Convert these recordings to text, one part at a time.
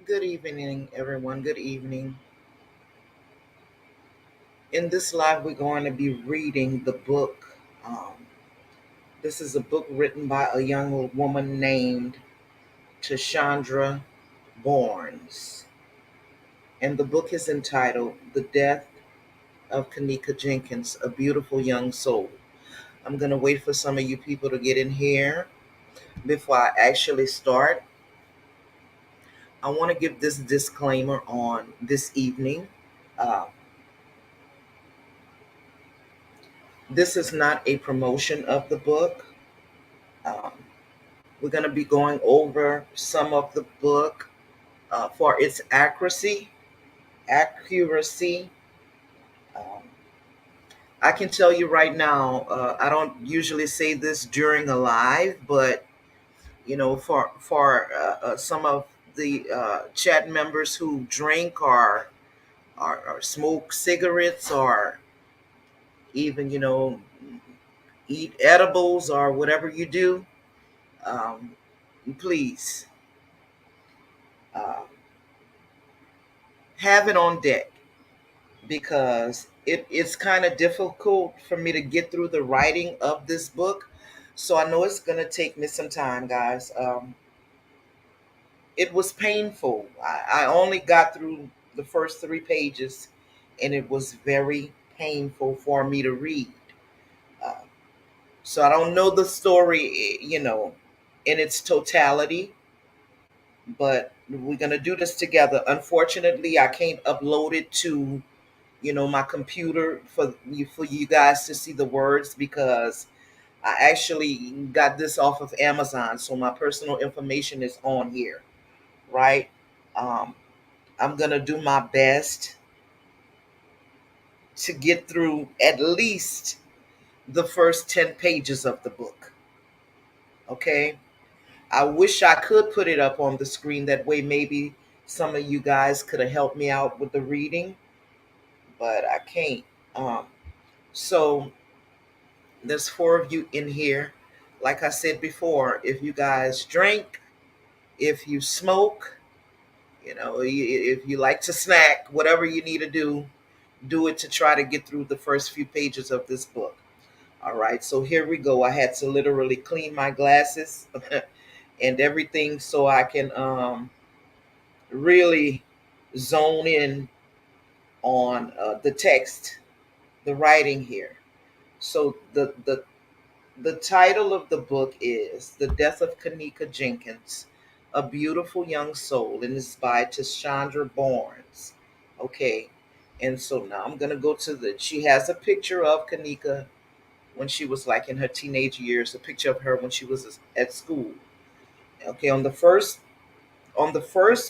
Good evening, everyone. Good evening. In this live, we're going to be reading the book. This is a book written by a young woman named Tashandra Barnes. And the book is entitled The Death of Kenneka Jenkins, A Beautiful Young Soul. I'm going to wait for some of you people to get in here before I actually start. I want to give this disclaimer on this evening. Uh, this is not a promotion of the book. Um, we're going to be going over some of the book for its accuracy. Um, I can tell you right now, I don't usually say this during a live, but for some of the chat members who drink or smoke cigarettes or even eat edibles or whatever you do, um, please uh, have it on deck because it's kind of difficult for me to get through the writing of this book. So I know it's going to take me some time, guys. It was painful. I only got through the first 3 pages, and it was very painful for me to read. Uh, so I don't know the story, in its totality, but we're going to do this together. Unfortunately, I can't upload it to my computer for you guys to see the words because I actually got this off of Amazon, so my personal information is on here, right? um, I'm gonna do my best to get through at least the first 10 pages of the book. Okay, I wish I could put it up on the screen, that way maybe some of you guys could have helped me out with the reading, but I can't. So there's 4 of you in here. Like I said before, if you guys drink, if you smoke, if you like to snack, whatever you need to do it to try to get through the first few pages of this book. All right, so here we go. I had to literally clean my glasses and everything so I can really zone in on the text, the writing here. So the title of the book is The Death of Kenneka Jenkins, A Beautiful Young Soul, and it's by Tashandra Barnes. Okay. And so now I'm gonna go to she has a picture of Kenneka when she was like in her teenage years, a picture of her when she was at school. Okay, on the first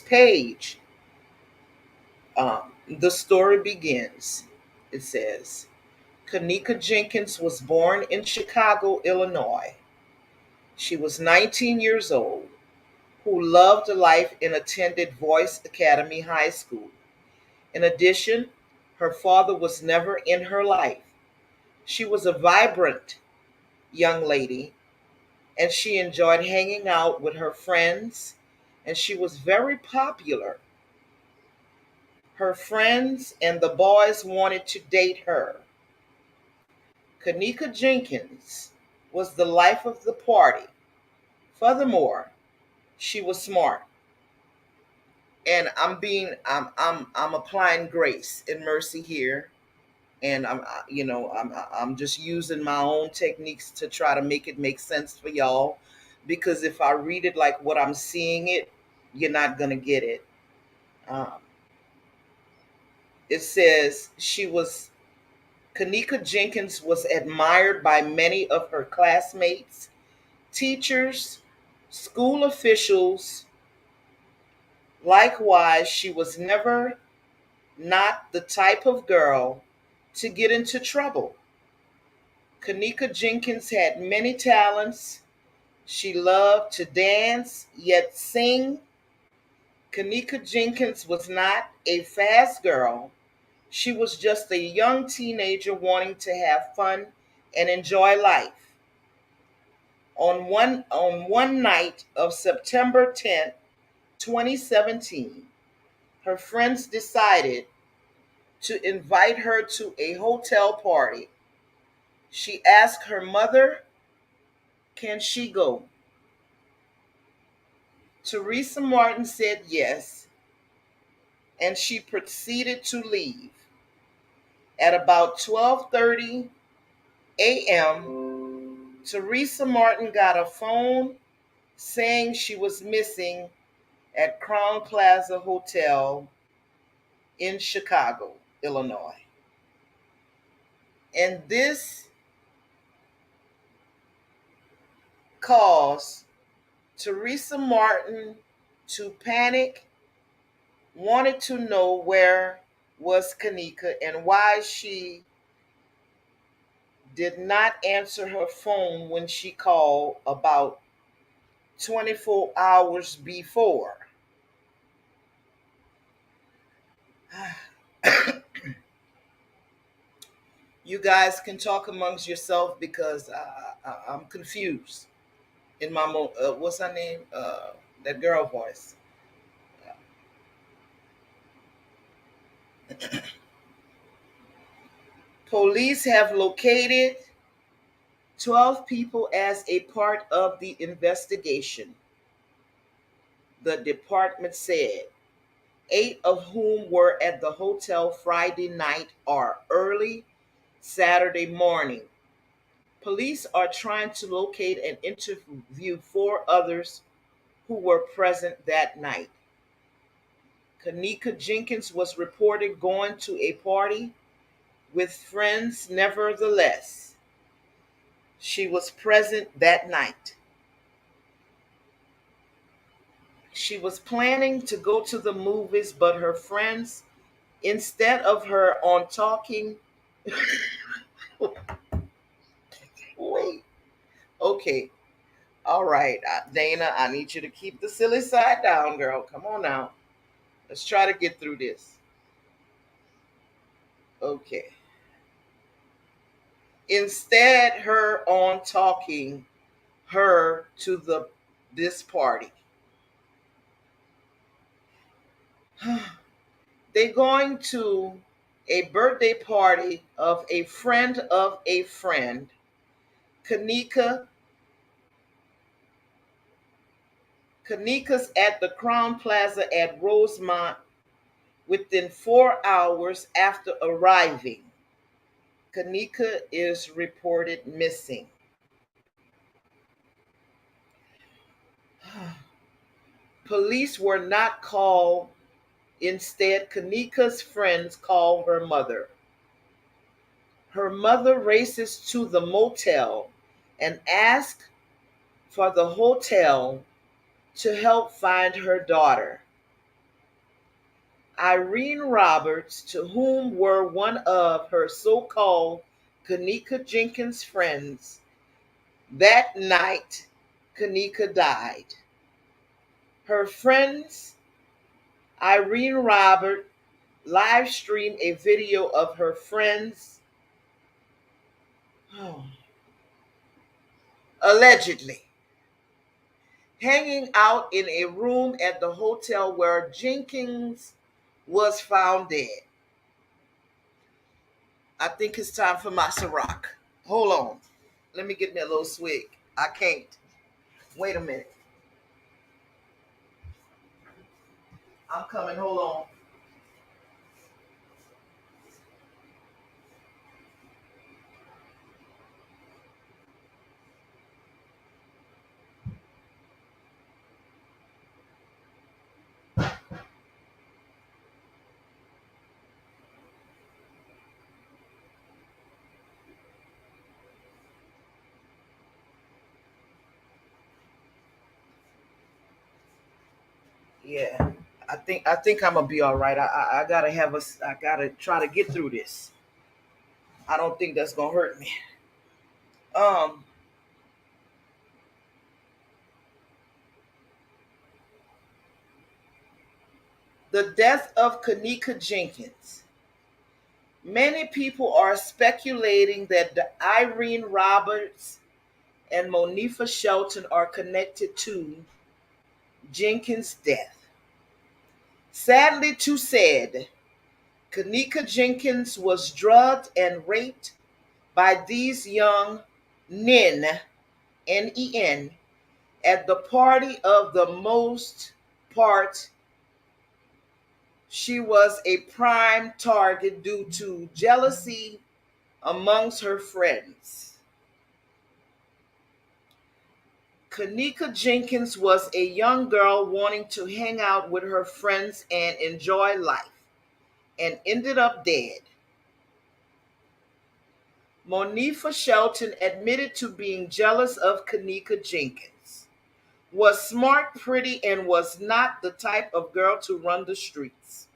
page, the story begins. It says, Kenneka Jenkins was born in Chicago, Illinois. She was 19 years old, who loved life and attended Voice Academy High School. In addition, her father was never in her life. She was a vibrant young lady and she enjoyed hanging out with her friends, and she was very popular. Her friends and the boys wanted to date her. Kenneka Jenkins was the life of the party. Furthermore, she was smart. And I'm applying grace and mercy here, and I'm just using my own techniques to try to make it make sense for y'all, because if I read it like what I'm seeing it, you're not gonna get it. um, it says she was Kenneka Jenkins was admired by many of her classmates, teachers, school officials. Likewise, she was never not the type of girl to get into trouble. Kenneka Jenkins had many talents. She loved to dance, yet sing. Kenneka Jenkins was not a fast girl. She was just a young teenager wanting to have fun and enjoy life. On one night of September 10th, 2017, her friends decided to invite her to a hotel party. She asked her mother, can she go? Teresa Martin said yes, and she proceeded to leave. At about 12:30 a.m., Teresa Martin got a phone saying she was missing at Crown Plaza Hotel in Chicago, Illinois. And this caused Teresa Martin to panic, wanted to know where was Kenneka and why she did not answer her phone when she called about 24 hours before. You guys can talk amongst yourself because I'm confused in my what's her name? That girl voice. Police have located 12 people as a part of the investigation, the department said, 8 of whom were at the hotel Friday night or early Saturday morning. Police are trying to locate and interview 4 others who were present that night. Kenneka Jenkins was reported going to a party with friends. Nevertheless, she was present that night. She was planning to go to the movies, but her friends, instead of her on talking, wait, okay, all right, Dana, I need you to keep the silly side down, girl. Come on now. Let's try to get through this. Okay. Instead, her on talking her to this party. They're going to a birthday party of a friend of a friend. Kenneka's at the Crown Plaza at Rosemont within 4 hours after arriving. Kenneka is reported missing. Police were not called. Instead, Kenneka's friends called her mother. Her mother races to the motel and asks for the hotel to help find her daughter. Irene Roberts, to whom were one of her so-called Kenneka Jenkins friends, that night Kenneka died. Her friends, Irene Roberts, live streamed a video of her friends allegedly hanging out in a room at the hotel where Jenkins was found dead. I think it's time for my Ciroc. Hold on. Let me get me a little swig. I can't. Wait a minute. I'm coming. Hold on. Yeah. I think I'm gonna be all right. I gotta have a. I gotta try to get through this. I don't think that's gonna hurt me. Um, the death of Kenneka Jenkins. Many people are speculating that Irene Roberts and Monifa Shelton are connected to Jenkins' death. Sadly to said, Kenneka Jenkins was drugged and raped by these young nen, Nen, at the party. Of the most part, she was a prime target due to jealousy amongst her friends. Kenneka Jenkins was a young girl wanting to hang out with her friends and enjoy life, and ended up dead. Monifa Shelton admitted to being jealous of Kenneka Jenkins, was smart, pretty, and was not the type of girl to run the streets.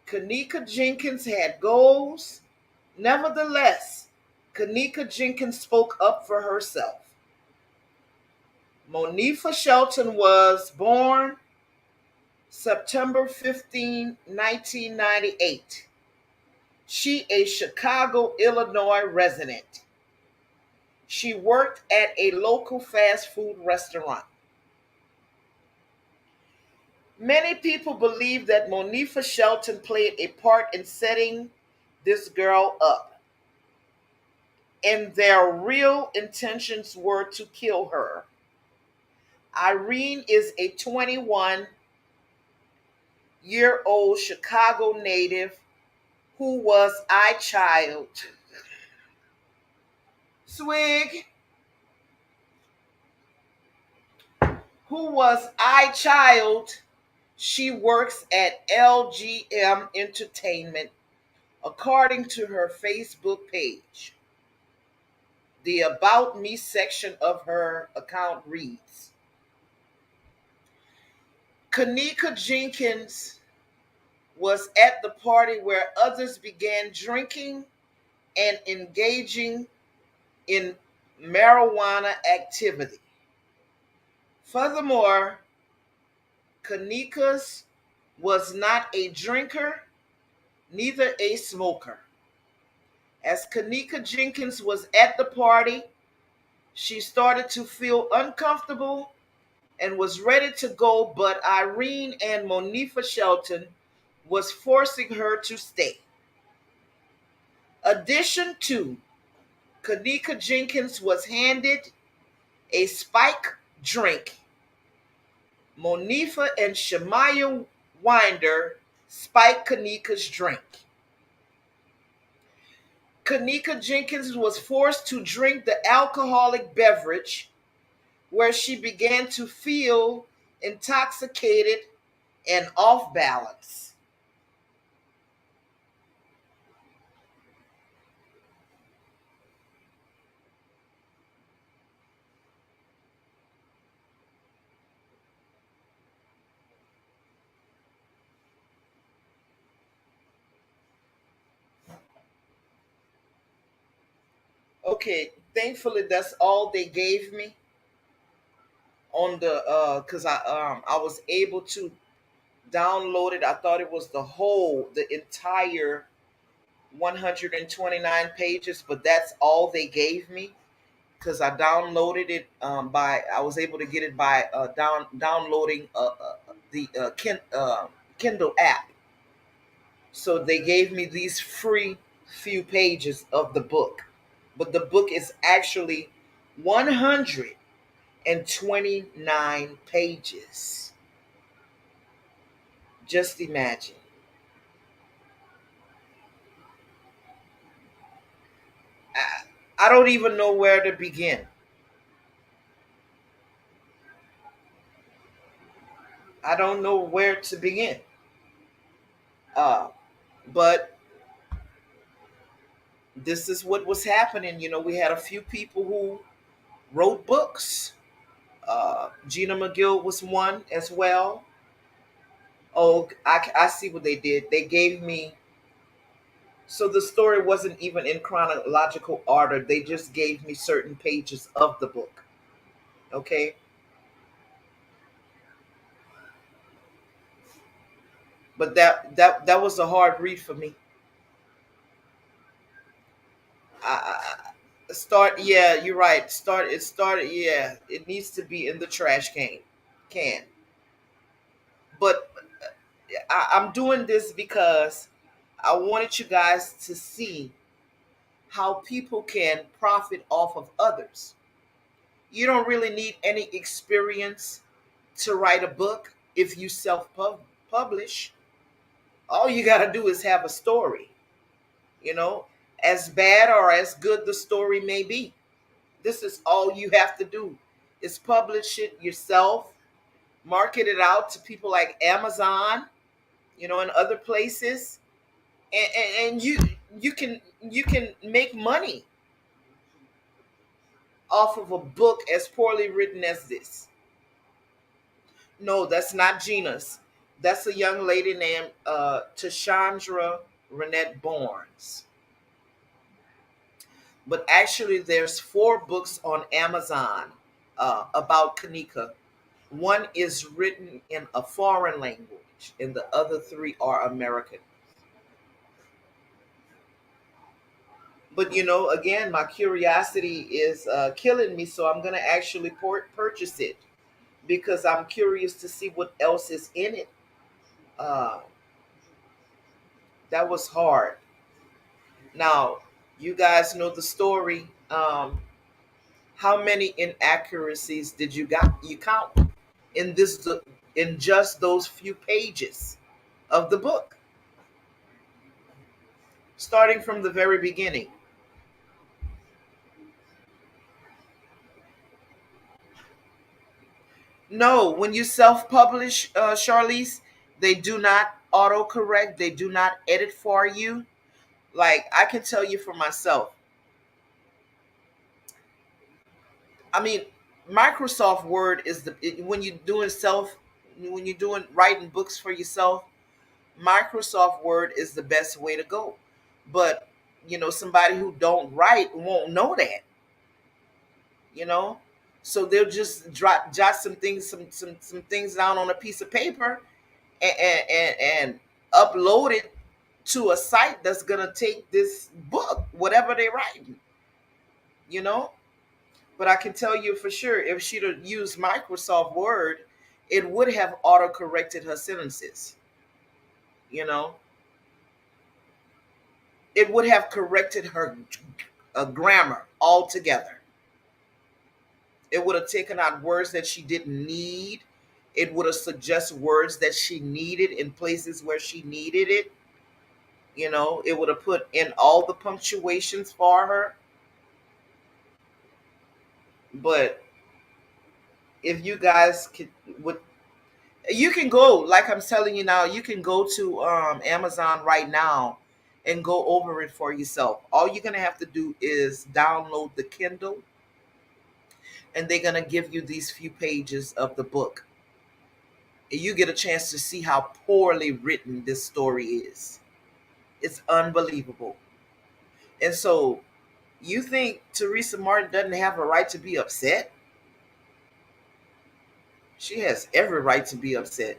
Kenneka Jenkins had goals. Nevertheless, Kenneka Jenkins spoke up for herself. Monifa Shelton was born September 15, 1998. She a Chicago, Illinois resident. She worked at a local fast food restaurant. Many people believe that Monifa Shelton played a part in setting this girl up, and their real intentions were to kill her. Irene is a 21-year-old Chicago native who was I child. Swig. Who was I child. She works at LGM Entertainment, according to her Facebook page. The About Me section of her account reads, Kenneka Jenkins was at the party where others began drinking and engaging in marijuana activity. Furthermore, Kenneka's was not a drinker, neither a smoker. As Kenneka Jenkins was at the party, she started to feel uncomfortable and was ready to go, but Irene and Monifa Shelton was forcing her to stay. Addition to, Kenneka Jenkins was handed a spike drink. Monifa and Shemaya Winder spiked Kenneka's drink. Kenneka Jenkins was forced to drink the alcoholic beverage, where she began to feel intoxicated and off balance. Okay, thankfully that's all they gave me on the because I was able to download it. I thought it was the entire 129 pages, but that's all they gave me because I downloaded it by I was able to get it by downloading the Kindle app. So they gave me these free few pages of the book, but the book is actually 129 pages. Just imagine. I don't even know where to begin. I don't know where to begin. Uh, but this is what was happening. We had a few people who wrote books. Gina McGill was one as well. Oh, I see what they did. They gave me, so the story wasn't even in chronological order. They just gave me certain pages of the book. Okay. But that was a hard read for me. Start, yeah, you're right. It started, yeah. It needs to be in the trash can. But I'm doing this because I wanted you guys to see how people can profit off of others. You don't really need any experience to write a book if you self publish. All you got to do is have a story, you know, as bad or as good the story may be. This is all you have to do is publish it yourself, market it out to people like Amazon, and other places, and you can make money off of a book as poorly written as this. No, that's not Gina's. That's a young lady named Tashandra Renette Barnes. But actually, there's 4 books on Amazon about Kenneka. One is written in a foreign language, and the other 3 are American. But again, my curiosity is killing me, so I'm gonna actually purchase it because I'm curious to see what else is in it. Uh, that was hard. Now, you guys know the story. How many inaccuracies did you count in in just those few pages of the book, starting from the very beginning? No, when you self-publish, Charlize, they do not autocorrect. They do not edit for you. Like I can tell you for myself. I mean, Microsoft Word is when you're doing when you're doing writing books for yourself. Microsoft Word is the best way to go. But somebody who don't write won't know that. You know, so they'll just jot some things, some things down on a piece of paper, and upload it to a site that's gonna take this book, whatever they're writing. You know, but I can tell you for sure, if she'd have used Microsoft Word, it would have auto corrected her sentences. You know, it would have corrected her grammar altogether. It would have taken out words that she didn't need. It would have suggested words that she needed in places where she needed it. It would have put in all the punctuations for her. But if you guys would, you can go, like I'm telling you now, you can go to Amazon right now and go over it for yourself. All you're gonna have to do is download the Kindle, and they're gonna give you these few pages of the book. And you get a chance to see how poorly written this story is. It's unbelievable. And so, you think Teresa Martin doesn't have a right to be upset? She has every right to be upset.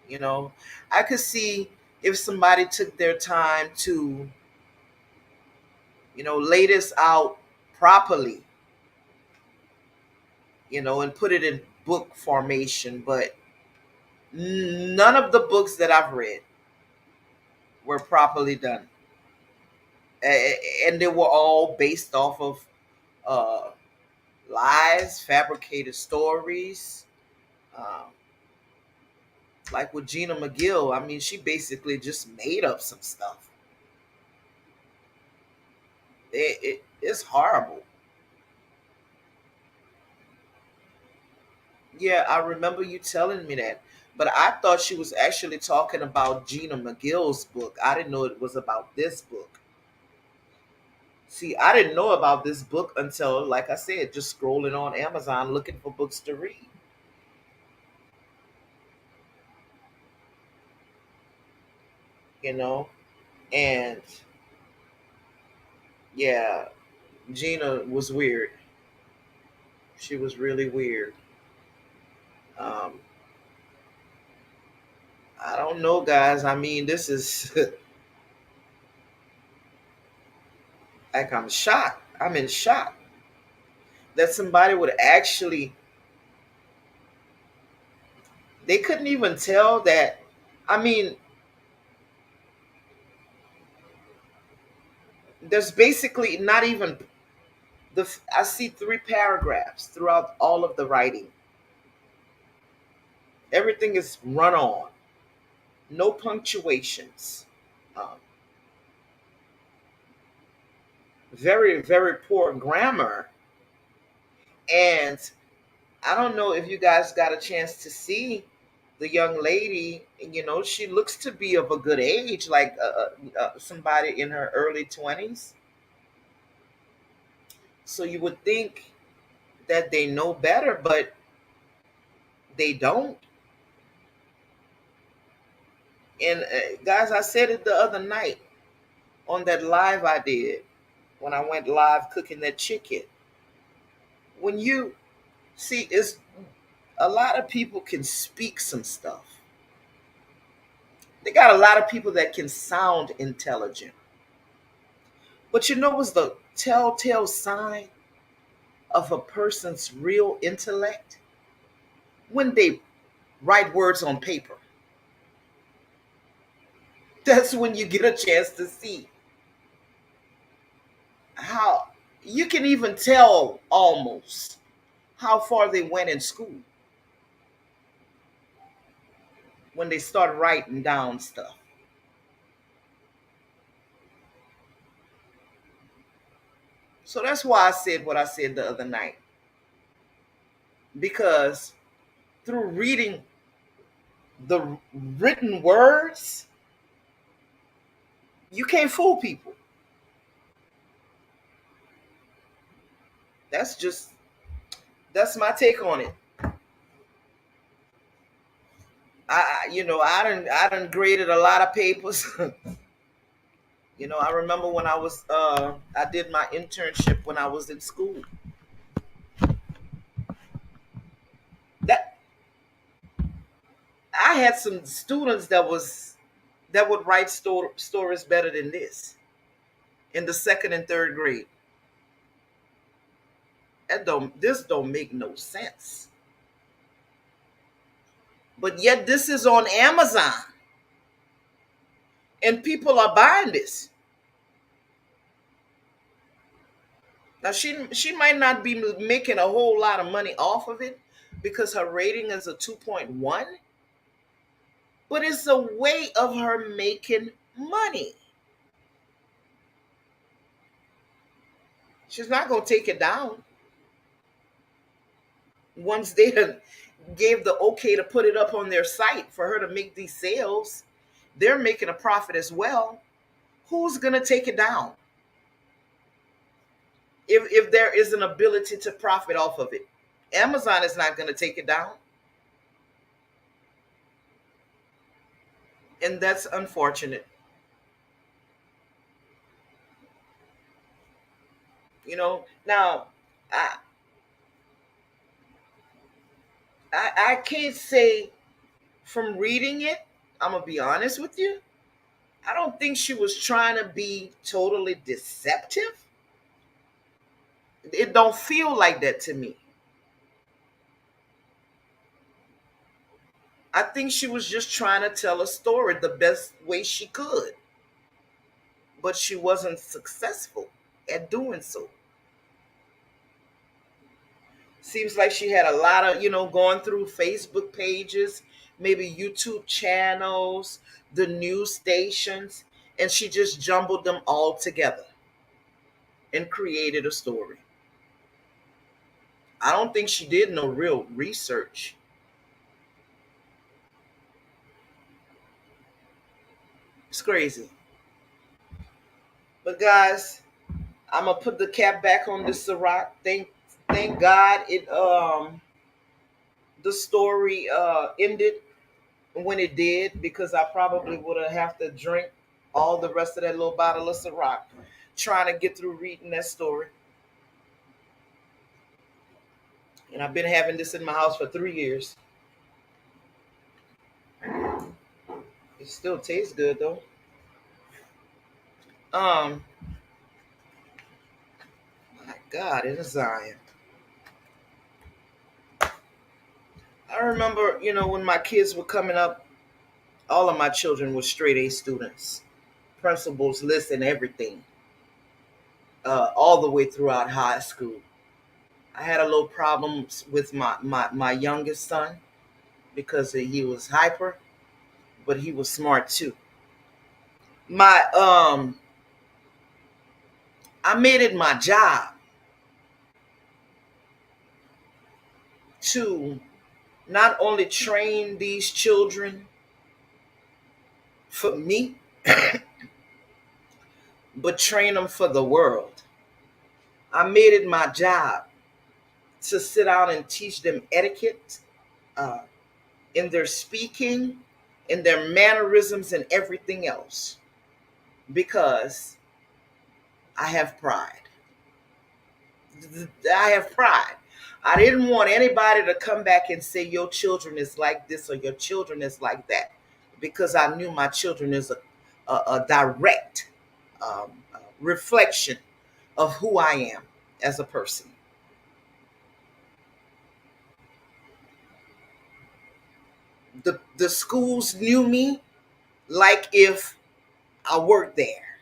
You know, I could see if somebody took their time to, lay this out properly, and put it in book formation. But none of the books that I've read were properly done. And they were all based off of uh, lies, fabricated stories. Um, like with Gina McGill, I mean, she basically just made up some stuff. It's horrible. Yeah, I remember you telling me that. But I thought she was actually talking about Gina McGill's book. I didn't know it was about this book. See, I didn't know about this book until, like I said, just scrolling on Amazon looking for books to read. You know, and yeah, Gina was weird. She was really weird. Um, I don't know, guys. I mean, this is like I'm shocked. I'm in shock that somebody would actually. They couldn't even tell that. I mean, there's basically not even I see 3 paragraphs throughout all of the writing. Everything is run on, no punctuations, um, very, very poor grammar. And I don't know if you guys got a chance to see the young lady. She looks to be of a good age, like somebody in her early 20s. So you would think that they know better, but they don't. And guys, I said it the other night on that live I did when I went live cooking that chicken. When you see, it's a lot of people can speak some stuff. They got a lot of people that can sound intelligent. But what's the telltale sign of a person's real intellect? When they write words on paper. That's when you get a chance to see how you can even tell almost how far they went in school when they start writing down stuff. So that's why I said what I said the other night. Because through reading the written words, you can't fool people. That's just that's my take on it. I done graded a lot of papers. I remember when I did my internship when I was in school. That I had some students that would write stories better than this in the second and third grade. This don't make no sense. But yet this is on Amazon and people are buying this. Now she might not be making a whole lot of money off of it because her rating is a 2.1, but it's a way of her making money. She's not going to take it down. Once they gave the okay to put it up on their site for her to make these sales, they're making a profit as well. Who's going to take it down? If there is an ability to profit off of it, Amazon is not going to take it down. And that's unfortunate. Now I I can't say from reading it, I'm gonna be honest with you. I don't think she was trying to be totally deceptive. It don't feel like that to me. I think she was just trying to tell a story the best way she could, but she wasn't successful at doing so. Seems like she had a lot of, going through Facebook pages, maybe YouTube channels, the news stations, and she just jumbled them all together and created a story. I don't think she did no real research. It's crazy. But guys, I'm gonna put the cap back on this Ciroc. Thank God the story ended when it did, because I probably would have to drink all the rest of that little bottle of Ciroc trying to get through reading that story. And I've been having this in my house for 3 years. It still tastes good though. Um, my God, it is Zion. I remember, when my kids were coming up, All of my children were straight A students, principals list and everything, all the way throughout high school. I had a little problems with my youngest son because he was hyper, but he was smart too. My I made it my job to not only train these children for me, but train them for the world. I made it my job to sit down and teach them etiquette, uh, in their speaking, in their mannerisms, and everything else, because I have pride. I have pride. I didn't want anybody to come back and say your children is like this or your children is like that, because I knew my children is a direct reflection of who I am as a person. The schools knew me like if I worked there,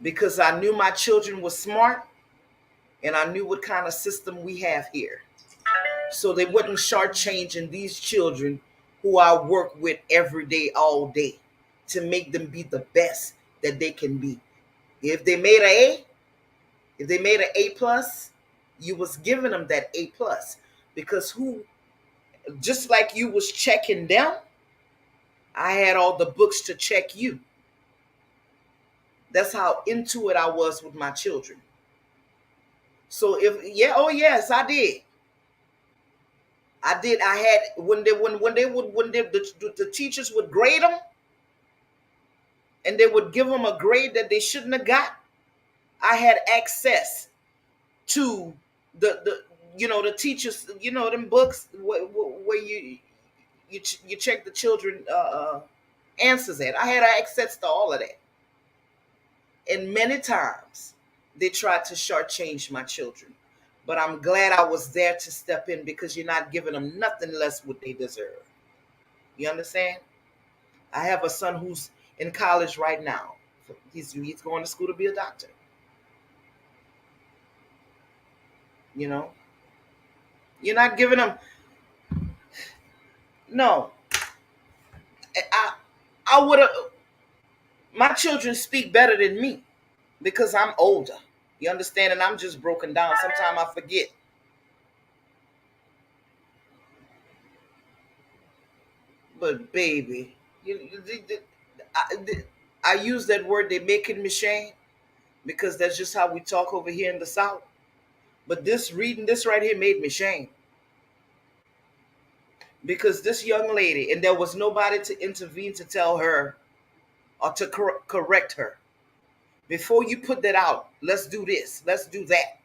because I knew my children were smart and I knew what kind of system we have here. So they wasn't shortchanging these children who I work with every day, all day, to make them be the best that they can be. If they made an A, if they made an A plus, you was giving them that A plus, because who, just like you was checking them, I had all the books to check you. That's how into it I was with my children. So if yeah, oh yes, I did. I did. I had when the teachers would grade them and they would give them a grade that they shouldn't have got. I had access to the the teachers, them books where you check the children answers at. I had access to all of that, and many times they tried to shortchange my children. But I'm glad I was there to step in, because you're not giving them nothing less what they deserve. You understand? I have a son who's in college right now. He's going to school to be a doctor. You know, you're not giving them. No, I I would have. My children speak better than me because I'm older. You understand? And I'm just broken down. Sometimes I forget. But baby, I, I use that word. They making me shame, because that's just how we talk over here in the South. But this reading this right here made me shame, because this young lady, and there was nobody to intervene to tell her or to correct her. Before you put that out, let's do this, let's do that.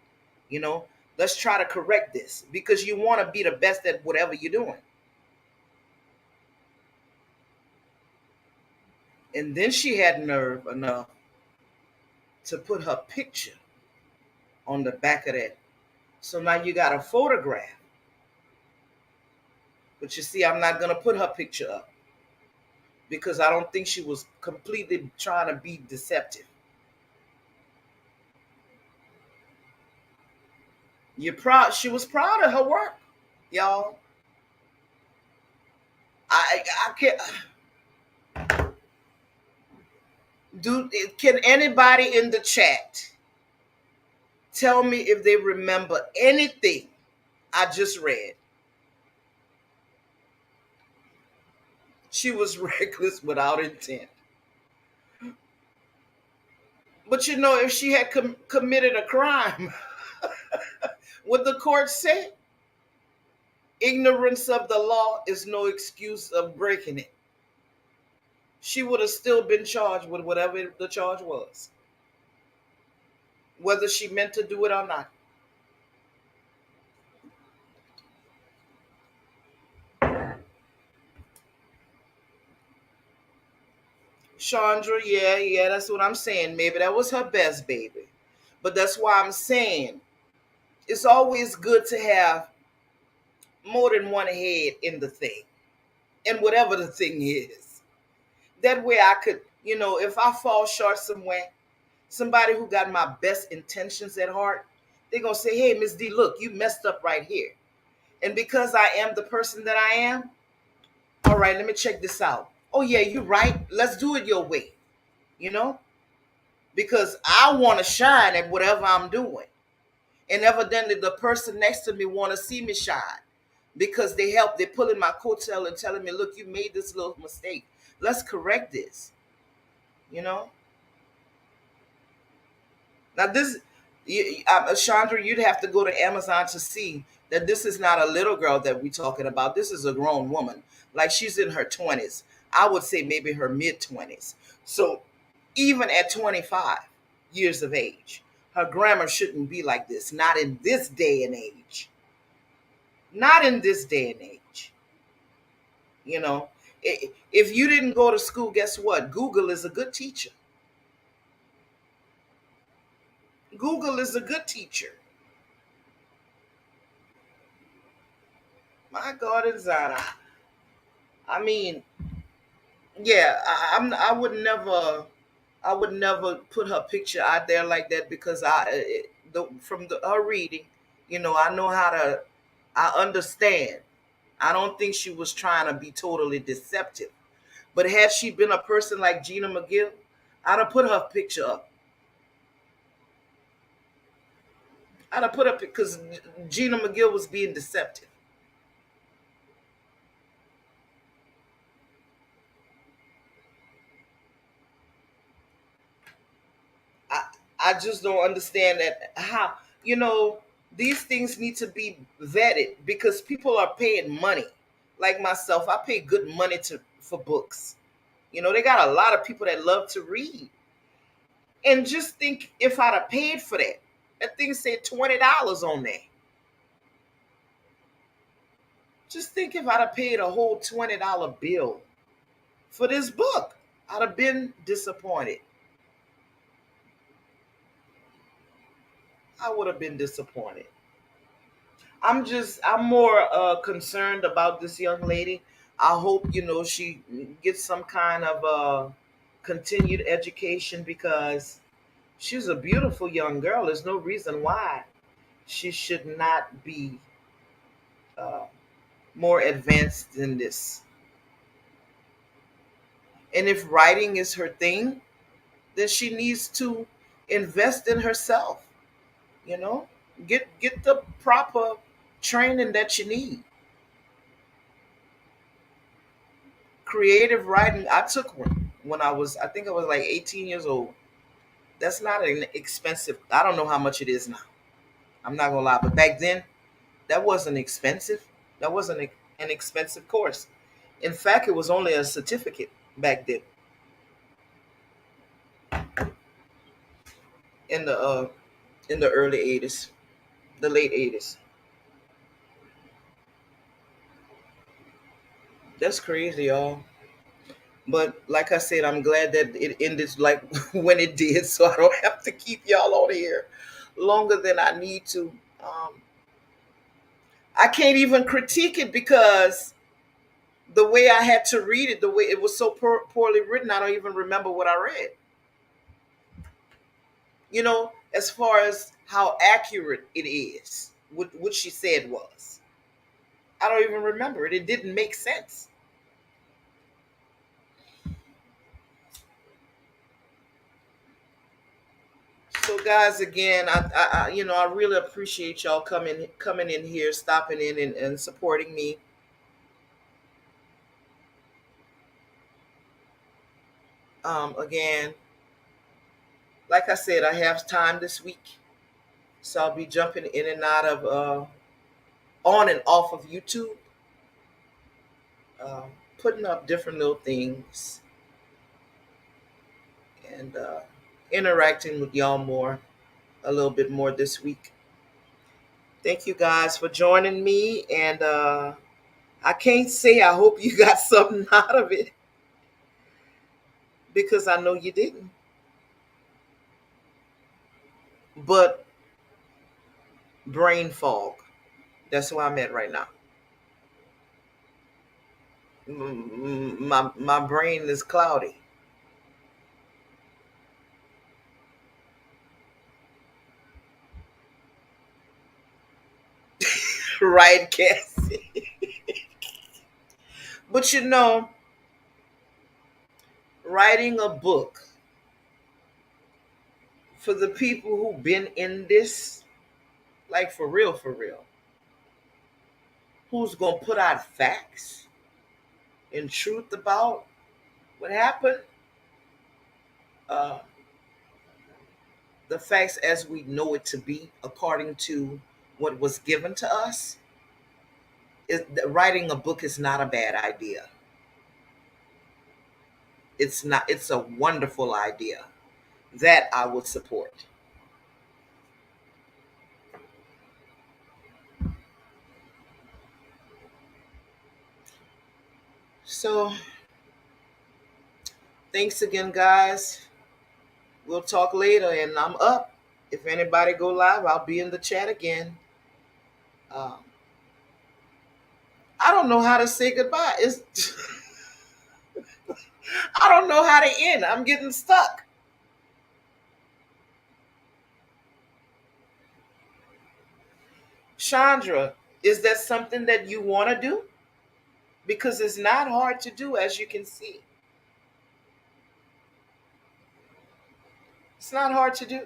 You know, let's try to correct this, because you want to be the best at whatever you're doing. And then she had nerve enough to put her picture on the back of that. So now you got a photograph. But you see, I'm not going to put her picture up, because I don't think she was completely trying to be deceptive. You're proud. She was proud of her work, y'all. I can't. Do can anybody in the chat tell me if they remember anything I just read? She was reckless without intent. But if she had committed a crime, what the court said, ignorance of the law is no excuse of breaking it. She would have still been charged with whatever the charge was, whether she meant to do it or not. Chandra, yeah, that's what I'm saying. Maybe that was her best baby. But that's why I'm saying it's always good to have more than one head in the thing. and whatever the thing is. That way I could, if I fall short somewhere, somebody who got my best intentions at heart, they're going to say, hey, Miss D, look, you messed up right here. And because I am the person that I am, all right, let me check this out. Oh, yeah, you're right. Let's do it your way, you know, because I want to shine at whatever I'm doing. And evidently the person next to me want to see me shine because they're pulling my coattail and telling me, look, you made this little mistake. Let's correct this, you know. Now this, Chandra, you'd have to go to Amazon to see that this is not a little girl that we're talking about. This is a grown woman. Like she's in her 20s. I would say maybe her mid 20s. So even at 25 years of age, her grammar shouldn't be like this. Not in this day and age. Not in this day and age. You know, if you didn't go to school, guess what? Google is a good teacher. Google is a good teacher. My God is that. I mean, yeah, I would never put her picture out there like that because from her reading, I know how to, I understand. I don't think she was trying to be totally deceptive. But had she been a person like Gina McGill, I'd have put her picture up. I'd have put up because Gina McGill was being deceptive. I I just don't understand that how these things need to be vetted because people are paying money. Like myself, I pay good money to for books. They got a lot of people that love to read. And just think if I'd have paid for that. That thing said $20 on there. Just think if I'd have paid a whole $20 bill for this book. I'd have been disappointed. I would have been disappointed. I'm more concerned about this young lady. I hope she gets some kind of continued education because she's a beautiful young girl. There's no reason why she should not be uh, more advanced than this. And if writing is her thing, then she needs to invest in herself. You know, get the proper training that you need. Creative writing, I took one when I think I was like 18 years old. That's not an expensive. I don't know how much it is now. I'm not gonna lie, but back then that wasn't expensive. That wasn't an expensive course. In fact, it was only a certificate back then in the early 80s, the late 80s. That's crazy, y'all. But like I said, I'm glad that it ended like when it did, so I don't have to keep y'all on here longer than I need to. I can't even critique it because the way I had to read it, the way it was so poorly written, I don't even remember what I read. As far as how accurate it is, what she said was. I don't even remember it. It didn't make sense. So, guys, again, I really appreciate y'all coming in here, stopping in and supporting me. Again, like I said, I have time this week, so I'll be jumping in and out of on and off of YouTube, putting up different little things and interacting with y'all a little bit more this week. Thank you guys for joining me, and I can't say I hope you got something out of it because I know you didn't. But brain fog, that's where I'm at right now. My brain is cloudy. Right, Cassie? But writing a book for the people who've been in this, like for real, who's gonna put out facts and truth about what happened, uh, the facts as we know it to be, according to what was given to us, writing a book is not a bad idea. It's not. It's a wonderful idea that I would support. So thanks again, guys. We'll talk later, and I'm up. If anybody go live, I'll be in the chat again. Um, I don't know how to say goodbye. It's I don't know how to end. I'm getting stuck. Chandra, is that something that you want to do? Because it's not hard to do, as you can see. It's not hard to do.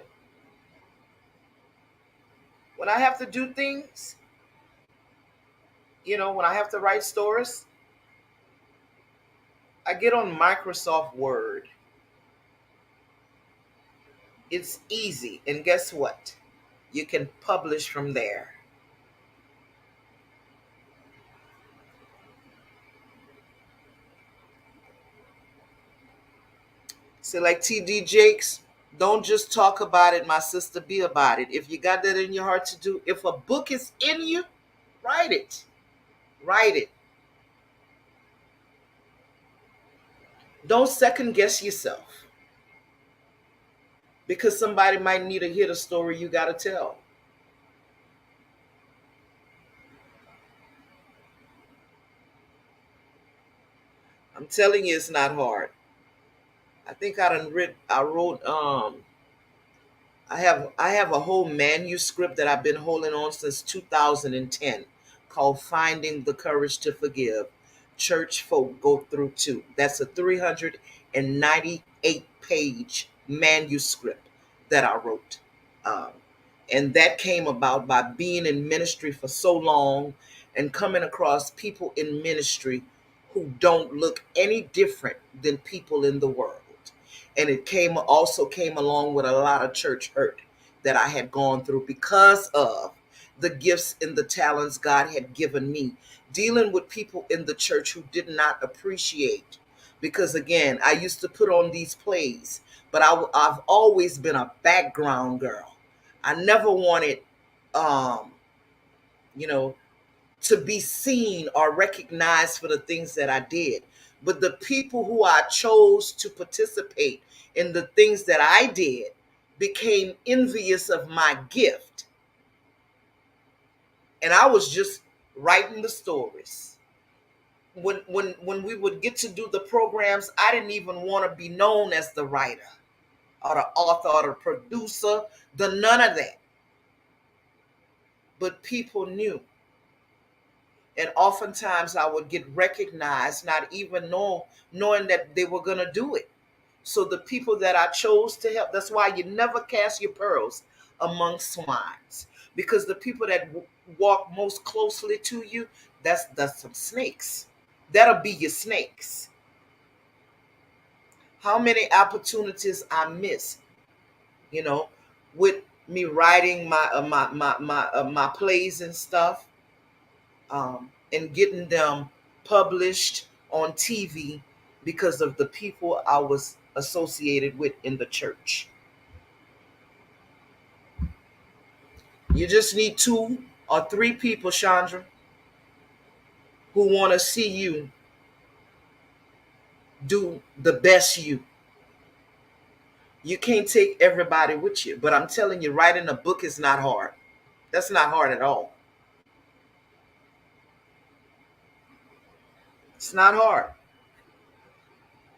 When I have to do things, when I have to write stories, I get on Microsoft Word. It's easy. And guess what? You can publish from there. So, like TD Jakes, don't just talk about it, my sister, be about it. If you got that in your heart to do, if a book is in you, write it. Write it. Don't second guess yourself because somebody might need to hear the story you got to tell. I'm telling you, it's not hard. I think I wrote I have a whole manuscript that I've been holding on since 2010 called Finding the Courage to Forgive. Church folk go through too. That's a 398 page manuscript that I wrote. Um, and that came about by being in ministry for so long and coming across people in ministry who don't look any different than people in the world. And it came along with a lot of church hurt that I had gone through because of the gifts and the talents God had given me, dealing with people in the church who did not appreciate. Because again, I used to put on these plays, but I've always been a background girl. I never wanted, um, you know, to be seen or recognized for the things that I did. But the people who I chose to participate in the things that I did became envious of my gift. And I was just writing the stories. When we would get to do the programs, I didn't even want to be known as the writer or the author or the producer, the none of that. But people knew. And oftentimes I would get recognized, not even knowing that they were going to do it. So the people that I chose to help, that's why you never cast your pearls among swines, because the people that walk most closely to you, that's some snakes. That'll be your snakes. How many opportunities I miss, you know, with me writing my plays and stuff, and getting them published on TV because of the people I was associated with in the church. You just need two or three people, Chandra, who want to see you do the best you. You can't take everybody with you, but I'm telling you, writing a book is not hard. That's not hard at all. It's not hard.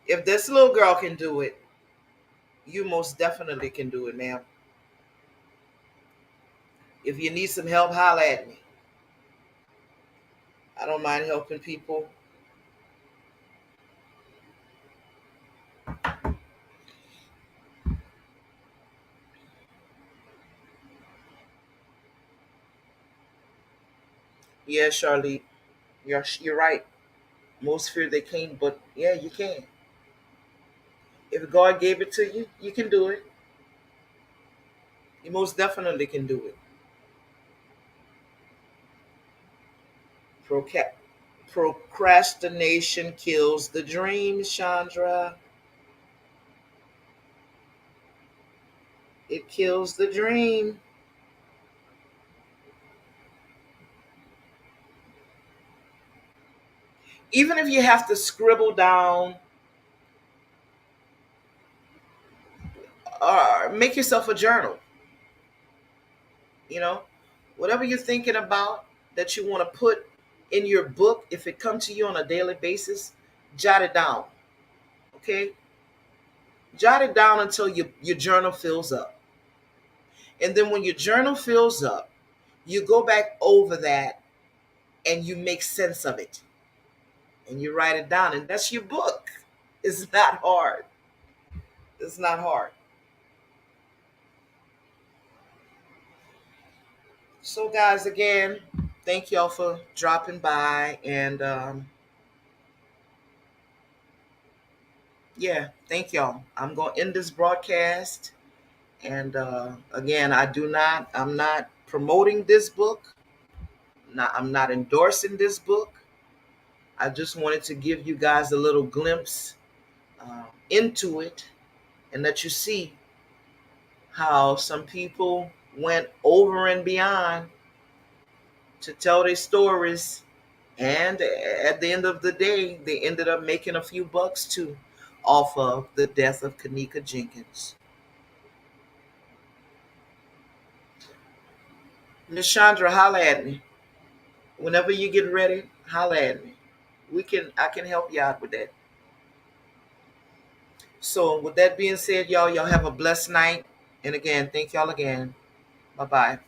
If this little girl can do it, you most definitely can do it, ma'am. If you need some help, holla at me. I don't mind helping people. Yeah, Charlie, you're right. Most fear they can't, but yeah, you can. If God gave it to you, you can do it. You most definitely can do it. Proca- Procrastination kills the dream, Chandra. It kills the dream. Even if you have to scribble down or make yourself a journal, you know, whatever you're thinking about that you want to put in your book, if it comes to you on a daily basis, jot it down. Okay? Jot it down until your journal fills up. And then when your journal fills up, you go back over that and you make sense of it and you write it down. And that's your book. It's not hard. It's not hard. So, guys, again, thank y'all for dropping by. And yeah, thank y'all. I'm going to end this broadcast. And again, I'm not promoting this book. I'm not endorsing this book. I just wanted to give you guys a little glimpse into it and let you see how some people went over and beyond to tell their stories. And at the end of the day, they ended up making a few bucks too off of the death of Kenneka Jenkins. Miss Chandra, holla at me. Whenever you get ready, holla at me. I can help you out with that. So with that being said, y'all have a blessed night. And again, thank y'all again. Bye-bye.